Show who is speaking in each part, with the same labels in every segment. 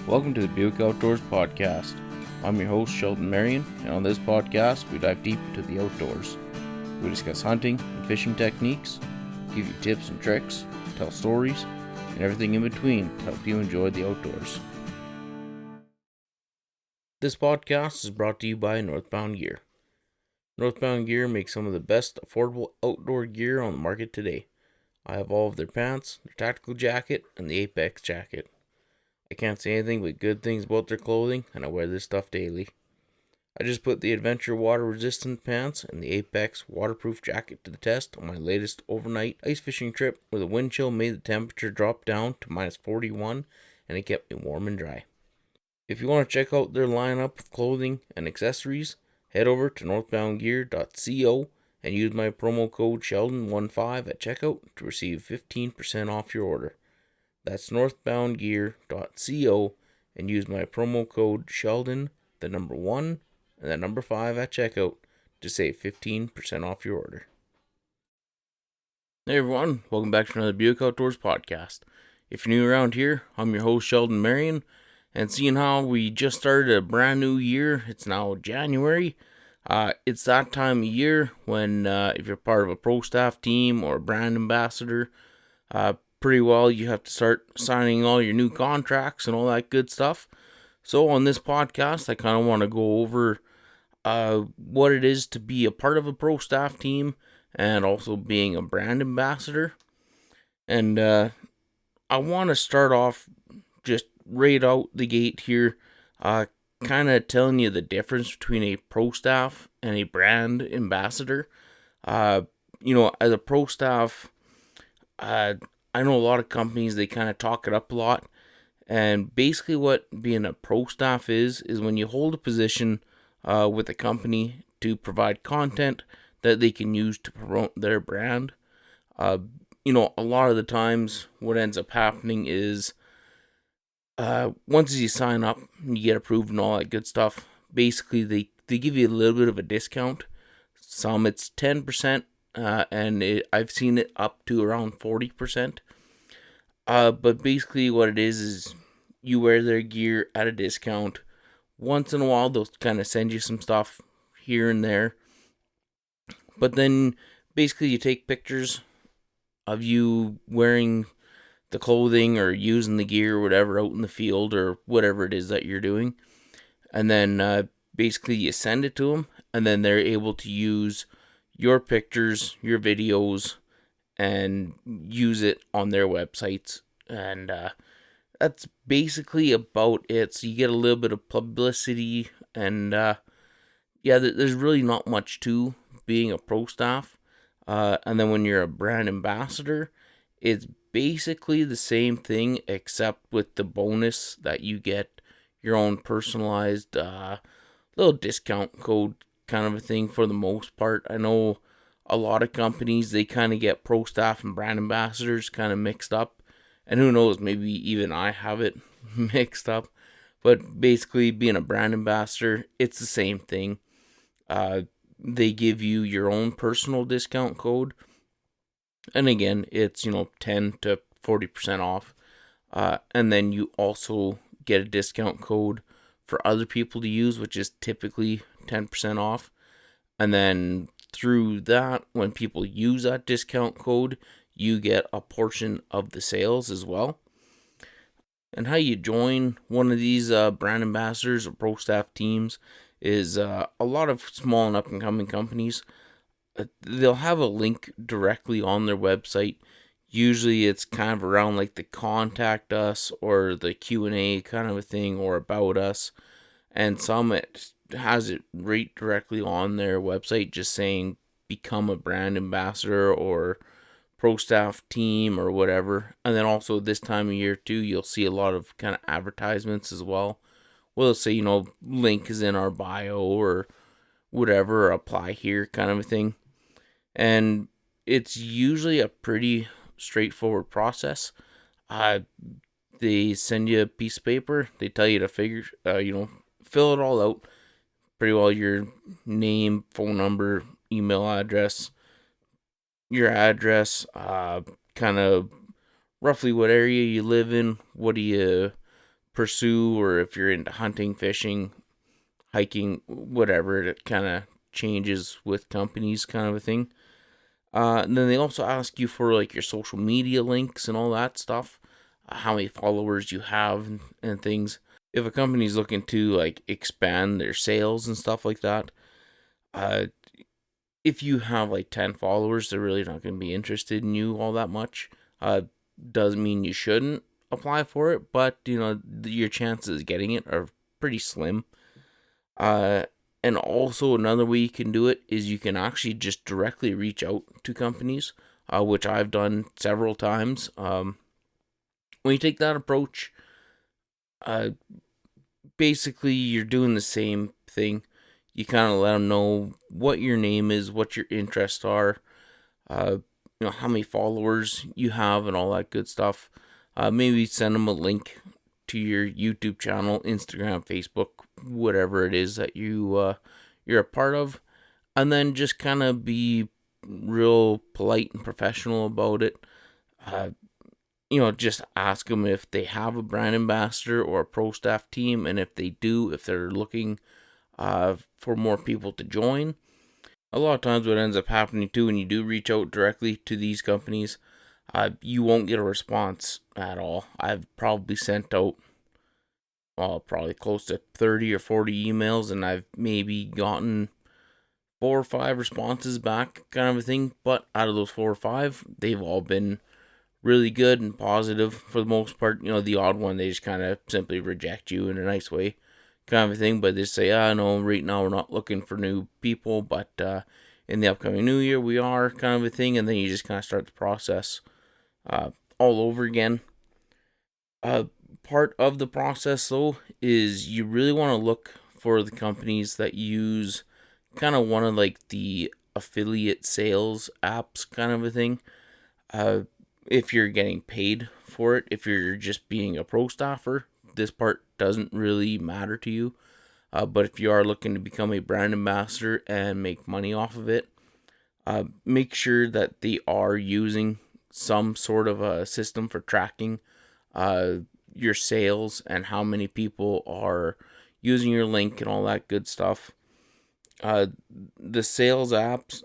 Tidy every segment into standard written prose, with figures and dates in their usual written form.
Speaker 1: Welcome to the Buick Outdoors Podcast. I'm your host, Sheldon, and on this podcast, we dive deep into the outdoors. We discuss hunting and fishing techniques, give you tips and tricks, tell stories, and everything in between to help you enjoy the outdoors. This podcast is brought to you by Northbound Gear. Northbound Gear makes some of the best affordable outdoor gear on the market today. I have all of their pants, their tactical jacket, and the Apex jacket. I can't say anything but good things about their clothing, and I wear this stuff daily. I just put the Adventure water resistant pants and the Apex waterproof jacket to the test on my latest overnight ice fishing trip, where the wind chill made the temperature drop down to minus 41 and it kept me warm and dry. If you want to check out their lineup of clothing and accessories, head over to northboundgear.co and use my promo code Sheldon15 at checkout to receive 15% off your order. That's northboundgear.co and use my promo code Sheldon, the number 1, and the number 5 at checkout to save 15% off your order. Hey everyone, welcome back to another Buick Outdoors podcast. If you're new around here, I'm your host Sheldon, and seeing how we just started a brand new year, it's now January. It's that time of year when if you're part of a pro staff team or a brand ambassador, pretty well you have to start signing all your new contracts and all that good stuff. So on this podcast, I kind of want to go over what it is to be a part of a pro staff team and also being a brand ambassador. And I want to start off just right out the gate here, kind of telling you the difference between a pro staff and a brand ambassador. As a pro staff, I know a lot of companies, they kind of talk it up a lot. And basically what being a pro staff is when you hold a position with a company to provide content that they can use to promote their brand. A lot of the times what ends up happening is once you sign up, you get approved and all that good stuff, basically they give you a little bit of a discount. Some it's 10%, and I've seen it up to around 40%. But basically what it is you wear their gear at a discount. Once in a while, they'll kind of send you some stuff here and there. But then basically you take pictures of you wearing the clothing or using the gear or whatever out in the field or whatever it is that you're doing. And then basically you send it to them, and then they're able to use your pictures, your videos, and use it on their websites. And that's basically about it. So you get a little bit of publicity, and there's really not much to being a pro staff. And then when you're a brand ambassador, it's basically the same thing, except with the bonus that you get your own personalized little discount code kind of a thing for the most part. I know a lot of companies, they kind of get pro staff and brand ambassadors kind of mixed up. And who knows, maybe even I have it mixed up. But basically, being a brand ambassador, it's the same thing. They give you your own personal discount code. And again, it's, 10 to 40% off. And then you also get a discount code for other people to use, which is typically 10% off. And then through that, when people use that discount code, you get a portion of the sales as well. And how you join one of these brand ambassadors or pro staff teams is a lot of small and up-and-coming companies. They'll have a link directly on their website. Usually it's kind of around like the contact us or the Q&A kind of a thing, or about us. And some it has it right directly on their website, just saying become a brand ambassador or pro staff team or whatever. And then also this time of year too, you'll see a lot of kind of advertisements as well. Well, they'll say, link is in our bio or whatever, or apply here kind of a thing. And it's usually a pretty straightforward process. They send you a piece of paper. They tell you to fill it all out. Pretty well your name, phone number, email address, your address, kind of roughly what area you live in, what do you pursue, or if you're into hunting, fishing, hiking, whatever. It kind of changes with companies, kind of a thing. And then they also ask you for like your social media links and all that stuff, how many followers you have and things. If a company's looking to like expand their sales and stuff like that, uh, if you have like 10 followers, they're really not going to be interested in you all that much. Doesn't mean you shouldn't apply for it, but your chances of getting it are pretty slim. And also another way you can do it is you can actually just directly reach out to companies, which I've done several times. When you take that approach, uh, basically you're doing the same thing. You kind of let them know what your name is, what your interests are, uh, how many followers you have, and all that good stuff. Maybe send them a link to your YouTube channel, Instagram, Facebook, whatever it is that you're a part of, and then just kind of be real polite and professional about it. Uh, just ask them if they have a brand ambassador or a pro staff team, and if they do, if they're looking for more people to join. A lot of times what ends up happening too, when you do reach out directly to these companies, you won't get a response at all. I've probably sent out probably close to 30 or 40 emails, and I've maybe gotten 4 or 5 responses back, kind of a thing. But out of those 4 or 5, they've all been really good and positive for the most part. The odd one, they just kind of simply reject you in a nice way, kind of a thing. But they say, no, right now we're not looking for new people, but in the upcoming new year we are, kind of a thing. And then you just kind of start the process all over again. Part of the process though is you really want to look for the companies that use kind of one of like the affiliate sales apps, kind of a thing. If you're getting paid for it, if you're just being a pro staffer, this part doesn't really matter to you. But if you are looking to become a brand ambassador and make money off of it, make sure that they are using some sort of a system for tracking your sales and how many people are using your link and all that good stuff. The sales apps,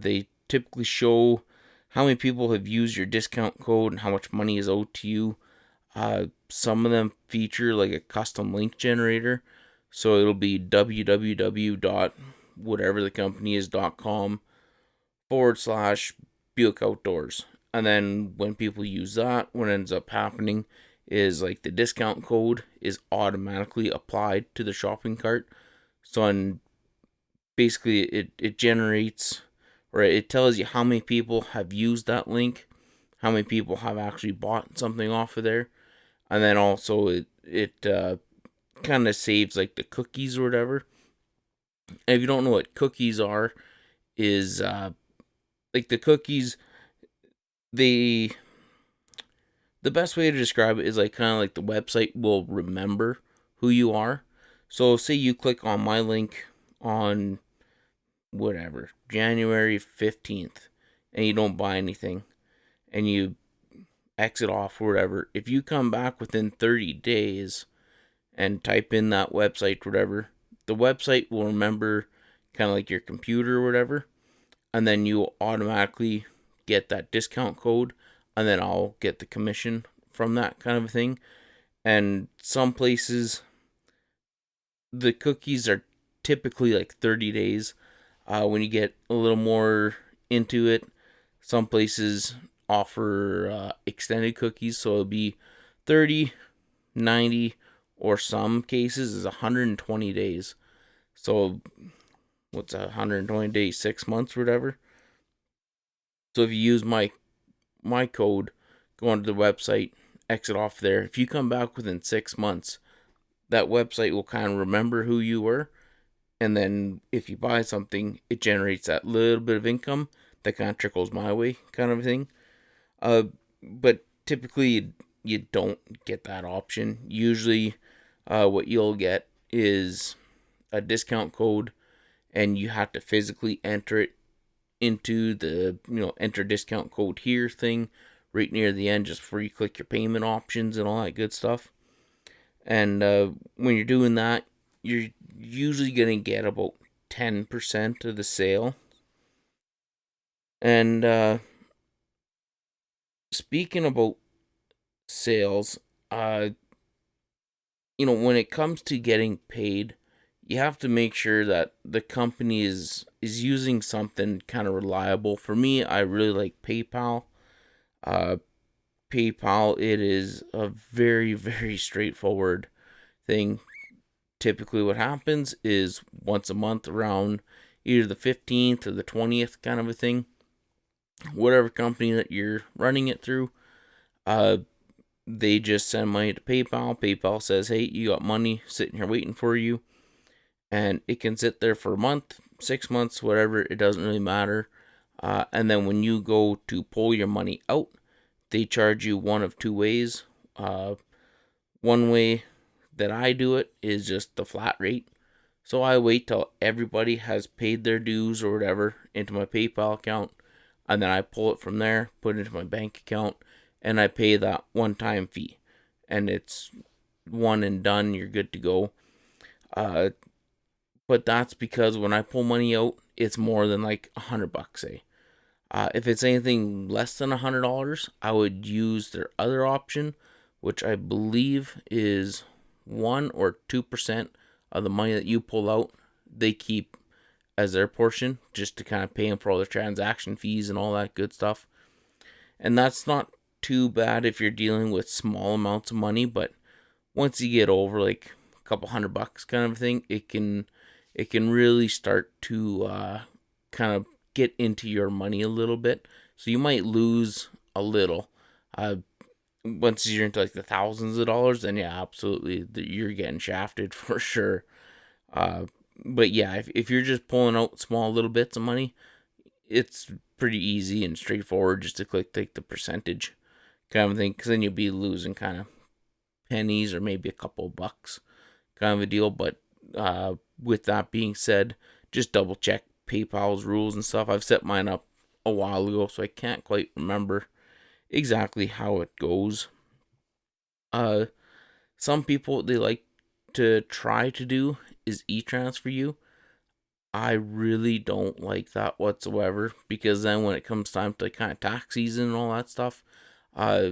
Speaker 1: they typically show how many people have used your discount code and how much money is owed to you. Some of them feature like a custom link generator, so it'll be www.whatever the company is.com /Buick Outdoors. And then when people use that, what ends up happening is like the discount code is automatically applied to the shopping cart. So basically it generates, or it tells you how many people have used that link, how many people have actually bought something off of there. And then also it kind of saves like the cookies or whatever. And if you don't know what cookies are, is like the cookies, the best way to describe it is like kind of like the website will remember who you are. So say you click on my link on whatever, January 15th, and you don't buy anything, and you exit off or whatever. If you come back within 30 days and type in that website, whatever, the website will remember kind of like your computer or whatever, and then you'll automatically get that discount code, and then I'll get the commission from that, kind of a thing. And some places, the cookies are typically like 30 days. When you get a little more into it, some places offer extended cookies, so it'll be 30, 90, or some cases is 120 days. So what's 120 days, 6 months or whatever. So if you use my code, go onto the website, exit off there, if you come back within 6 months, that website will kind of remember who you were. And then if you buy something, it generates that little bit of income that kind of trickles my way, kind of thing. But typically you don't get that option. Usually what you'll get is a discount code, and you have to physically enter it into the enter discount code here thing right near the end, just before you click your payment options and all that good stuff. And when you're doing that, you're usually going to get about 10% of the sale. And speaking about sales, when it comes to getting paid, you have to make sure that the company is using something kind of reliable. For me, I really like PayPal. Uh, PayPal, it is a very, very straightforward thing. Typically, what happens is once a month around either the 15th or the 20th, kind of a thing, whatever company that you're running it through, uh, they just send money to PayPal. PayPal says, hey, you got money sitting here waiting for you. And it can sit there for a month, 6 months, whatever. It doesn't really matter. And then when you go to pull your money out, they charge you one of two ways. One way that I do it is just the flat rate. So I wait till everybody has paid their dues or whatever into my PayPal account, and then I pull it from there, put it into my bank account, and I pay that one-time fee. And it's one and done, you're good to go. But that's because when I pull money out, it's more than like $100, say. If it's anything less than $100, I would use their other option, which I believe is 1 or 2% of the money that you pull out, they keep as their portion, just to kind of pay them for all their transaction fees and all that good stuff. And that's not too bad if you're dealing with small amounts of money, but once you get over like a couple $100 kind of thing, it can really start to kind of get into your money a little bit. So you might lose a little. Once you're into like the thousands of dollars, then yeah, absolutely, you're getting shafted for sure. But yeah, if you're just pulling out small little bits of money, it's pretty easy and straightforward just to take the percentage kind of thing, because then you'll be losing kind of pennies or maybe a couple of bucks kind of a deal. But with that being said, just double check PayPal's rules and stuff. I've set mine up a while ago, so I can't quite remember exactly how it goes. Some people, they like to try to do is e-transfer you. I really don't like that whatsoever, because then when it comes time to kind of tax season and all that stuff, uh,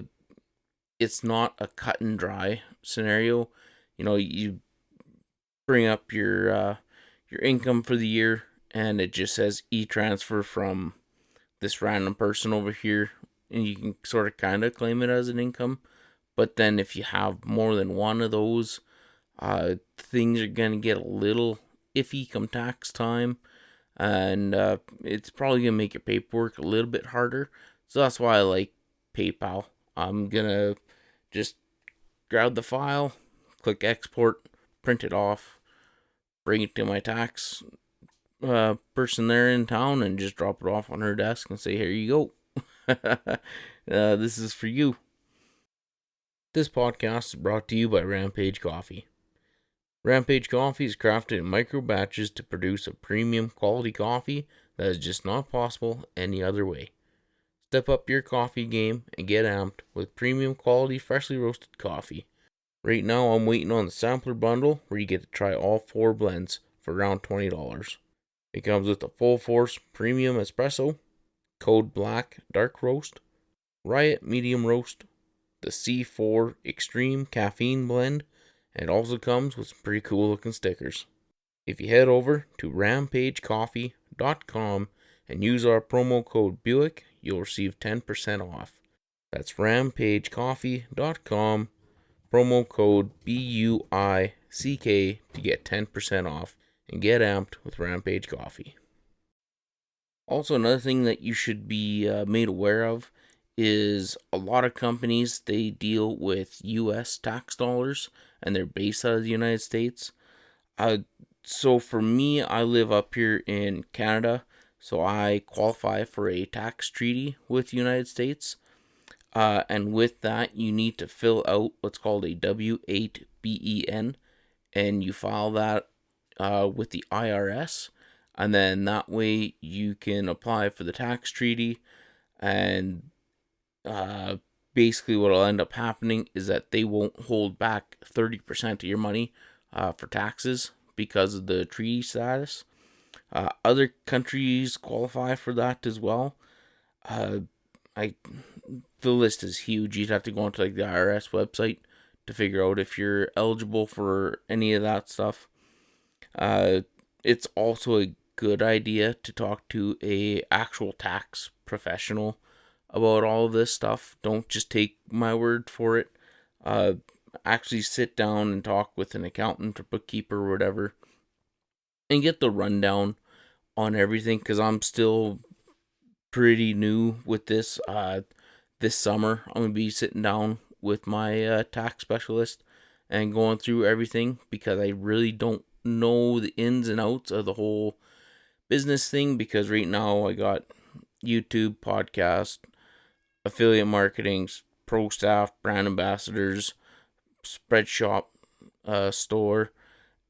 Speaker 1: it's not a cut and dry scenario. You bring up your income for the year, and it just says e-transfer from this random person over here, and you can sort of kind of claim it as an income. But then if you have more than one of those, things are going to get a little iffy come tax time, and it's probably going to make your paperwork a little bit harder. So that's why I like PayPal. I'm going to just grab the file, click export, print it off, bring it to my tax person there in town, and just drop it off on her desk and say, here you go. This is for you. This podcast is brought to you by Rampage Coffee. Rampage Coffee is crafted in micro batches to produce a premium quality coffee that is just not possible any other way. Step up your coffee game and get amped with premium quality freshly roasted coffee. Right now I'm waiting on the sampler bundle where you get to try all 4 blends for around $20. It comes with a full force premium espresso, Code Black dark roast, Riot medium roast, the C4 extreme caffeine blend, and it also comes with some pretty cool looking stickers. If you head over to rampagecoffee.com and use our promo code Buick, you'll receive 10% off. That's rampagecoffee.com, promo code BUICK to get 10% off and get amped with Rampage Coffee. Also, another thing that you should be made aware of is a lot of companies, they deal with U.S. tax dollars and they're based out of the United States. So for me, I live up here in Canada, so I qualify for a tax treaty with the United States. And with that, you need to fill out what's called a W-8-BEN, and you file that with the IRS. And then that way you can apply for the tax treaty, and basically what'll end up happening is that they won't hold back 30% of your money for taxes because of the treaty status. Other countries qualify for that as well. Uh, I the list is huge. You'd have to go onto like the IRS website to figure out if you're eligible for any of that stuff. It's also a good idea to talk to a actual tax professional about all of this stuff. Don't just take my word for it. Uh, Actually sit down and talk with an accountant or bookkeeper or whatever and get the rundown on everything, because I'm still pretty new with this. This summer, I'm going to be sitting down with my tax specialist and going through everything, because I really don't know the ins and outs of the whole business thing. Because right now I got YouTube, podcast, affiliate marketing, pro staff, brand ambassadors, spread shop, store,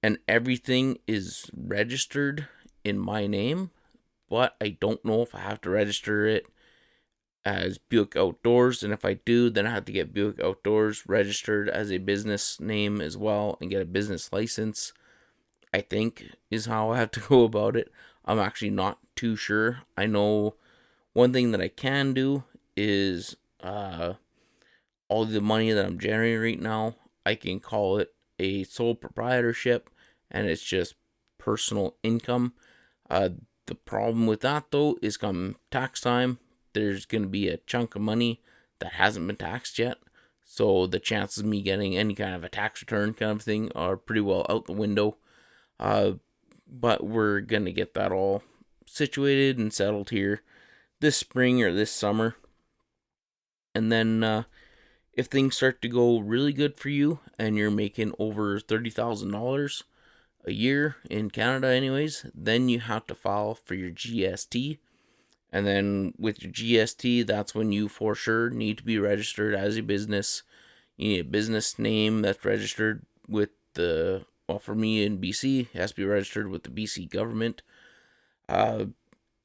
Speaker 1: and everything is registered in my name, but I don't know if I have to register it as Buick Outdoors, and if I do, then I have to get Buick Outdoors registered as a business name as well and get a business license, I think is how I have to go about it. I'm actually not too sure. I know one thing that I can do is all the money that I'm generating right now, I can call it a sole proprietorship, and it's just personal income. The problem with that, though, is come tax time, there's going to be a chunk of money that hasn't been taxed yet. So the chances of me getting any kind of a tax return kind of thing are pretty well out the window. But we're going to get that all situated and settled here this spring or this summer. And then if things start to go really good for you and you're making over $30,000 a year in Canada anyways, then you have to file for your GST. And then with your GST, that's when you for sure need to be registered as a business. You need a business name that's registered with for me in BC, it has to be registered with the BC government. And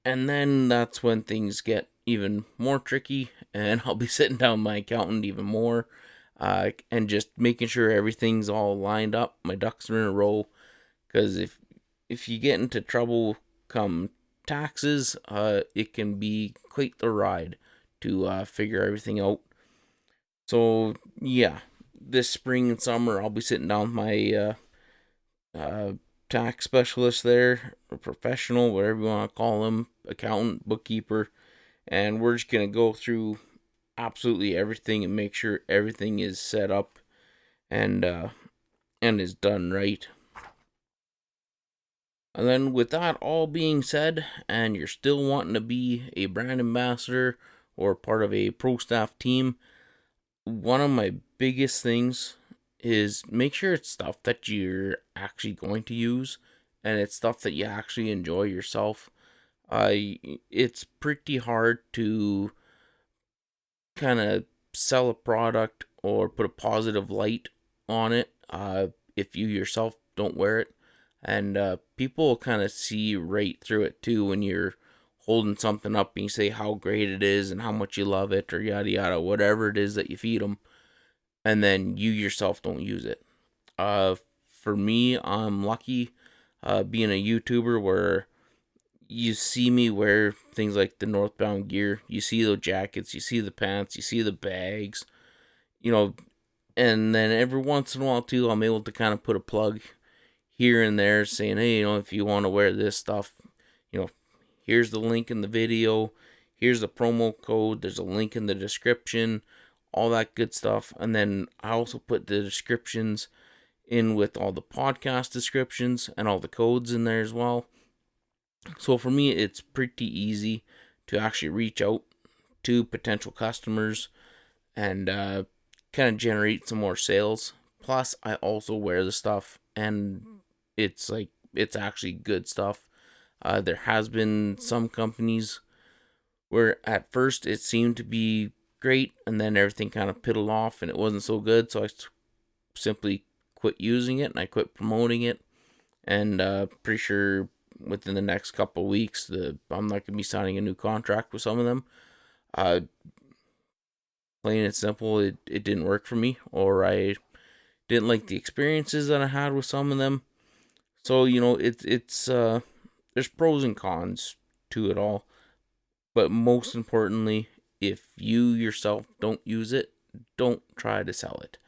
Speaker 1: then that's when things get even more tricky, and I'll be sitting down with my accountant even more, and just making sure everything's all lined up, my ducks are in a row. Because if you get into trouble come taxes, it can be quite the ride to figure everything out. So yeah, this spring and summer, I'll be sitting down with my tax specialist there, or professional, whatever you want to call them, accountant, bookkeeper, and we're just going to go through absolutely everything and make sure everything is set up and is done right. And then with that all being said, and you're still wanting to be a brand ambassador or part of a pro staff team, one of my biggest things is make sure it's stuff that you're actually going to use and it's stuff that you actually enjoy yourself. It's pretty hard to kind of sell a product or put a positive light on it if you yourself don't wear it. And people kind of see right through it too when you're holding something up and you say how great it is and how much you love it or yada yada, whatever it is that you feed them, and then you yourself don't use it. For me, I'm lucky being a YouTuber where you see me wear things like the Northbound gear. You see the jackets, you see the pants, you see the bags, and then every once in a while too, I'm able to kind of put a plug here and there saying, hey, if you want to wear this stuff, here's the link in the video, here's the promo code, there's a link in the description, all that good stuff. And then I also put the descriptions in with all the podcast descriptions and all the codes in there as well. So for me, it's pretty easy to actually reach out to potential customers and kind of generate some more sales. Plus, I also wear the stuff, and it's actually good stuff. There has been some companies where at first it seemed to be great, and then everything kind of piddled off, and it wasn't so good. So I simply quit using it, and I quit promoting it. And pretty sure within the next couple of weeks, I'm not gonna be signing a new contract with some of them. plain and simple, it didn't work for me, or I didn't like the experiences that I had with some of them. So, it's there's pros and cons to it all. But most importantly, if you yourself don't use it, don't try to sell it.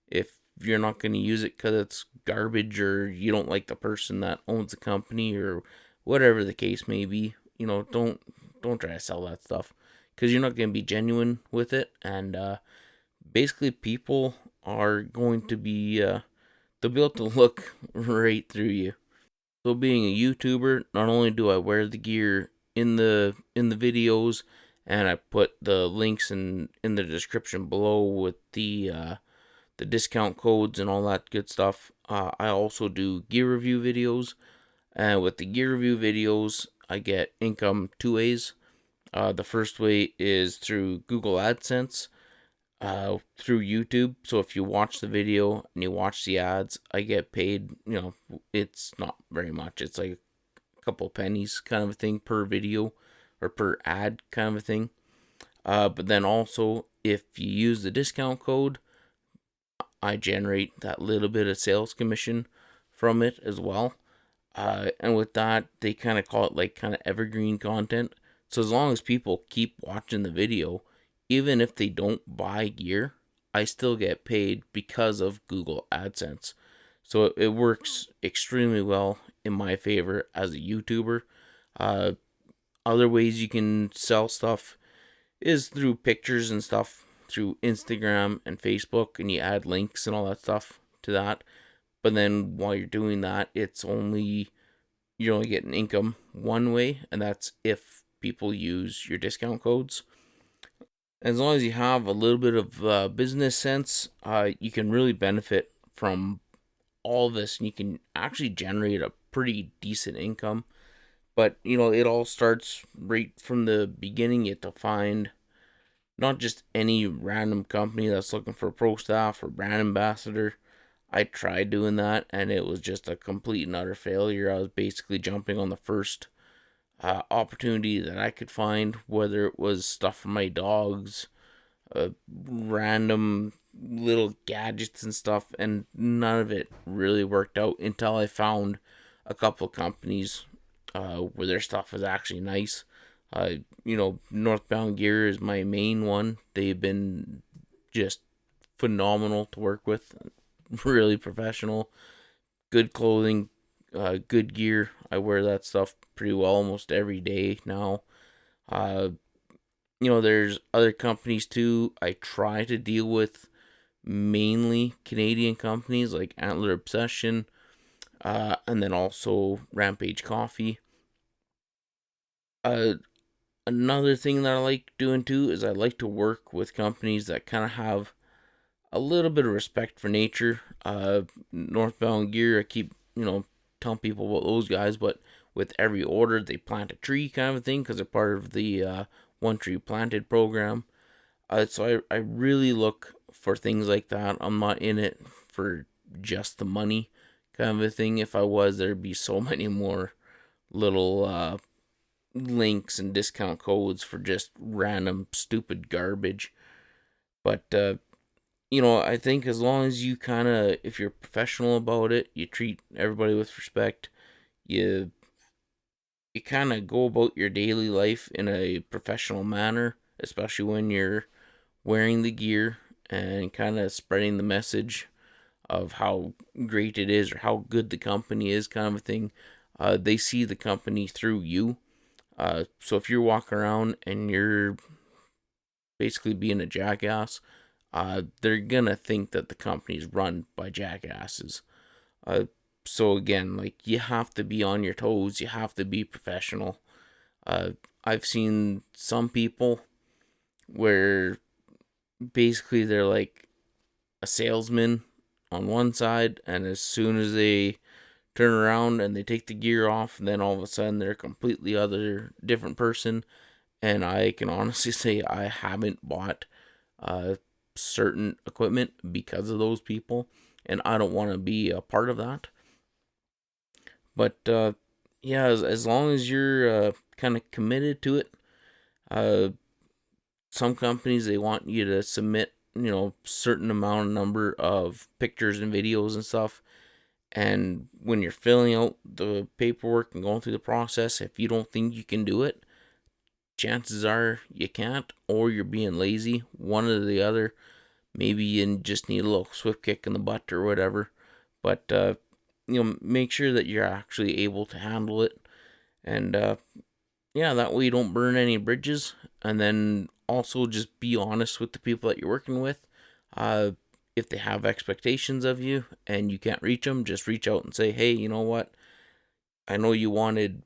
Speaker 1: If you're not going to use it because it's garbage, or you don't like the person that owns the company, or whatever the case may be, don't try to sell that stuff, because you're not going to be genuine with it. And basically, people are going to be they'll be able to look right through you. So, being a YouTuber, not only do I wear the gear in the videos, and I put the links in the description below with the discount codes and all that good stuff. I also do gear review videos, and with the gear review videos, I get income two ways. The first way is through Google AdSense, through YouTube. So if you watch the video and you watch the ads, I get paid. It's not very much. It's like a couple pennies kind of a thing per video, or per ad kind of a thing. But then also, if you use the discount code, I generate that little bit of sales commission from it as well. And with that, they kind of call it like kind of evergreen content. So as long as people keep watching the video, even if they don't buy gear, I still get paid because of Google AdSense. So it works extremely well in my favor as a YouTuber. Uh, Other ways you can sell stuff is through pictures and stuff, through Instagram and Facebook, and you add links and all that stuff to that. But then while you're doing that, you're only getting income one way, and that's if people use your discount codes. As long as you have a little bit of business sense, you can really benefit from all this, and you can actually generate a pretty decent income. But it all starts right from the beginning. You have to find not just any random company that's looking for pro staff or brand ambassador. I tried doing that, and it was just a complete and utter failure. I was basically jumping on the first opportunity that I could find, whether it was stuff for my dogs, random little gadgets and stuff, and none of it really worked out until I found a couple of companies where their stuff was actually nice. Northbound Gear is my main one. They've been just phenomenal to work with, really professional, good clothing, good gear. I wear that stuff pretty well almost every day now. There's other companies too. I try to deal with mainly Canadian companies like Antler Obsession, and then also Rampage Coffee. Another thing that I like doing too is I like to work with companies that kind of have a little bit of respect for nature. Northbound Gear, I keep, telling people about those guys, but with every order, they plant a tree kind of a thing, because they're part of the One Tree Planted program. So I really look for things like that. I'm not in it for just the money kind of a thing. If I was, there'd be so many more little links and discount codes for just random stupid garbage. But I think as long as you if you're professional about it, you treat everybody with respect, you kind of go about your daily life in a professional manner, especially when you're wearing the gear and kind of spreading the message of how great it is or how good the company is, kind of a thing. They see the company through you. So if you're walking around and you're basically being a jackass, they're gonna think that the company's run by jackasses. So again, like, you have to be on your toes. You have to be professional. I've seen some people where basically they're like a salesman on one side, and as soon as they turn around and they take the gear off, and then all of a sudden they're a completely other different person. And I can honestly say I haven't bought certain equipment because of those people, and I don't want to be a part of that. But yeah, as long as you're kind of committed to it, uh, some companies, they want you to submit, certain number of pictures and videos and stuff. And when you're filling out the paperwork and going through the process, if you don't think you can do it, chances are you can't, or you're being lazy, one or the other. Maybe you just need a little swift kick in the butt or whatever. But, make sure that you're actually able to handle it. And, yeah, that way you don't burn any bridges. And then also just be honest with the people that you're working with. If they have expectations of you and you can't reach them, just reach out and say, hey, you know what? I know you wanted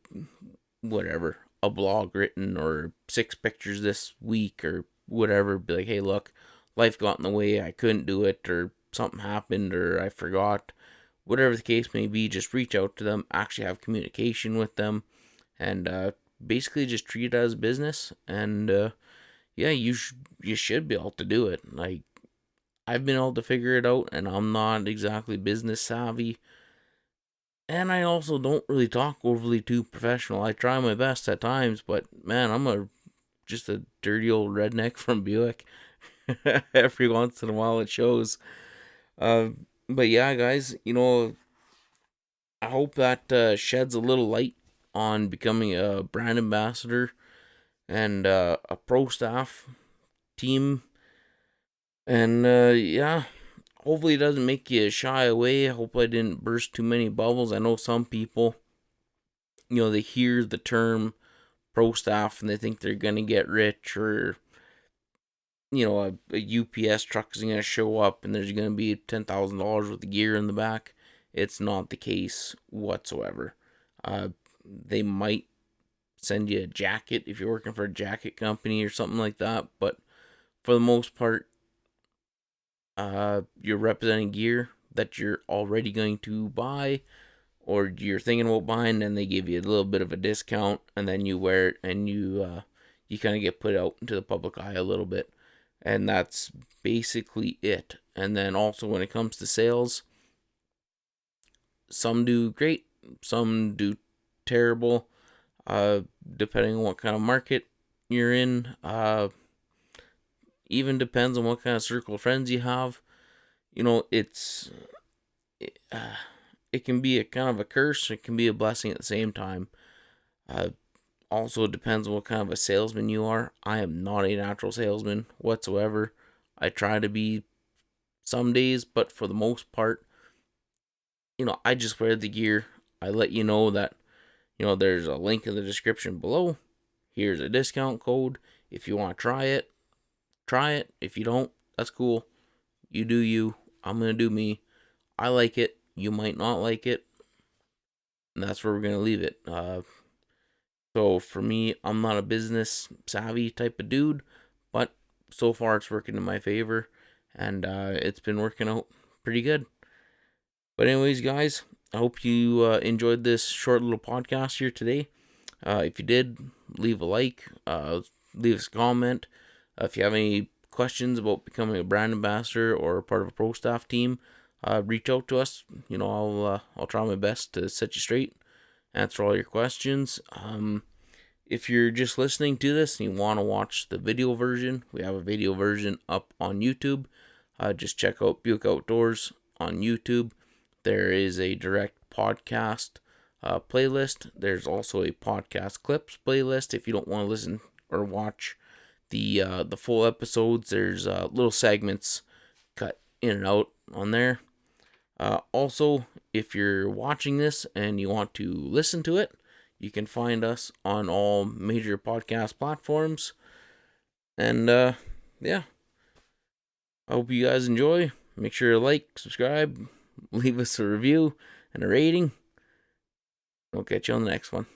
Speaker 1: whatever, a blog written or 6 pictures this week or whatever. Be like, hey, look, life got in the way. I couldn't do it, or something happened, or I forgot. Whatever the case may be, just reach out to them, actually have communication with them, and basically just treat it as business. And yeah, you should be able to do it. Like, I've been able to figure it out, and I'm not exactly business savvy. And I also don't really talk overly too professional. I try my best at times, but man, I'm just a dirty old redneck from Buick. Every once in a while it shows. Uh, but yeah, guys, I hope that sheds a little light on becoming a brand ambassador and a pro staff team. And yeah, hopefully it doesn't make you shy away. I hope I didn't burst too many bubbles. I know some people, they hear the term pro staff and they think they're going to get rich, or, a UPS truck is going to show up and there's going to be $10,000 worth of gear in the back. It's not the case whatsoever. They might send you a jacket if you're working for a jacket company or something like that, but for the most part, you're representing gear that you're already going to buy, or you're thinking about buying, and they give you a little bit of a discount, and then you wear it, and you kind of get put out into the public eye a little bit, and that's basically it. And then also when it comes to sales, some do great, some do terrible, depending on what kind of market you're in. Even depends on what kind of circle of friends you have. It can be a kind of a curse. It can be a blessing at the same time. Also depends on what kind of a salesman you are. I am not a natural salesman whatsoever. I try to be some days, but for the most part, I just wear the gear. I let you know that, there's a link in the description below. Here's a discount code. If you want to try it, try it. If you don't, that's cool. You do you. I'm going to do me. I like it. You might not like it. And that's where we're going to leave it. So for me, I'm not a business savvy type of dude, but so far it's working in my favor, and it's been working out pretty good. But anyways, guys, I hope you enjoyed this short little podcast here today. If you did, leave a like, leave us a comment. If you have any questions about becoming a brand ambassador or part of a pro staff team, reach out to us. I'll try my best to set you straight, answer all your questions. If you're just listening to this and you want to watch the video version, we have a video version up on YouTube. Just check out Buick Outdoors on YouTube. There is a direct podcast playlist. There's also a podcast clips playlist. If you don't want to listen or watch the full episodes, there's little segments cut in and out on there. Also, if you're watching this and you want to listen to it, you can find us on all major podcast platforms. And yeah, I hope you guys enjoy. Make sure to like, subscribe, leave us a review and a rating. We'll catch you on the next one.